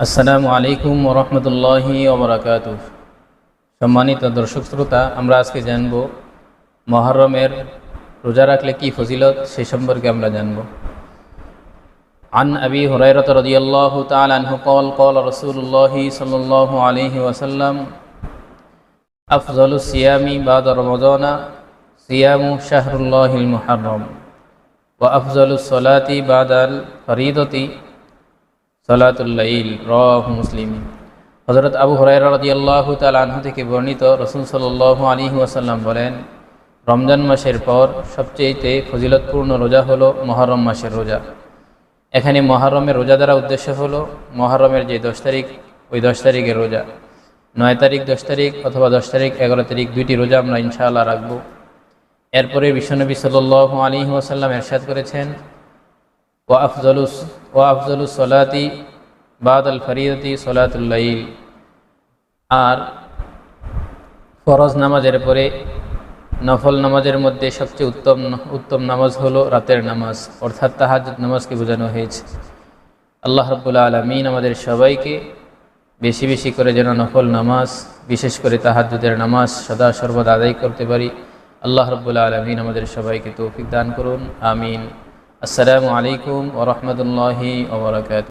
আসসালামু আলাইকুম ওরহমতুল্লাহি ওবরাকাতুহ। সম্মানিত দর্শক শ্রোতা, আমরা আজকে জানব মুহররমের রোজা রাখলে কি ফজিলত, সে সম্পর্কে আমরা জানব। আন আবি হুরায়রা রাদিয়াল্লাহু তাআলা আনহু قال قال رسول الله صلى الله عليه وسلم أفضل الصيام بعد رمضان صيام شهر الله المحرم وأفضل الصلاة بعد الفريضة সালাতুল লাইল, রাওয়াহু মুসলিম। হযরত আবু হুরায়রা রাদিয়াল্লাহু তাআলা আনহু থেকে বর্ণিত, রাসূল সাল্লাল্লাহু আলাইহি ওয়াসাল্লাম বলেন, রমজান মাসের পর সবচেয়ে ফজিলতপূর্ণ রোজা হলো মুহররম মাসের রোজা। এখানে মুহররমের রোজা দ্বারা উদ্দেশ্য হলো মুহররমের যে 10 তারিখ, ওই 10 তারিখের রোজা। 9 তারিখ 10 তারিখ অথবা 10 তারিখ 11 তারিখ দুইটি রোজা আমরা ইনশাআল্লাহ রাখব। এরপরে বিশ্বনবী সাল্লাল্লাহু আলাইহি ওয়াসাল্লাম ইরশাদ করেছেন, ওয়া আফজালুস সলাতি বাদাল ফরিয়তি সলাতুল লাইল, আর ফরজ নামাজের পরে নফল নামাজের মধ্যে সবচেয়ে উত্তম নামাজ হলো রাতের নামাজ, অর্থাৎ তাহাজ্জুদ নামাজকে বোঝানো হয়েছে। আল্লাহ রাব্বুল আলামিন আমাদের সবাইকে বেশি বেশি করে যেন নফল নামাজ, বিশেষ করে তাহাজ্জুদের নামাজ সদা সর্বদা আদায় করতে পারি। আল্লাহ রাব্বুল আলামিন আমাদের সবাইকে তৌফিক দান করুন, আমিন। আসসালামু আলাইকুম ওয়া রাহমাতুল্লাহি ওয়া বারাকাতুহু।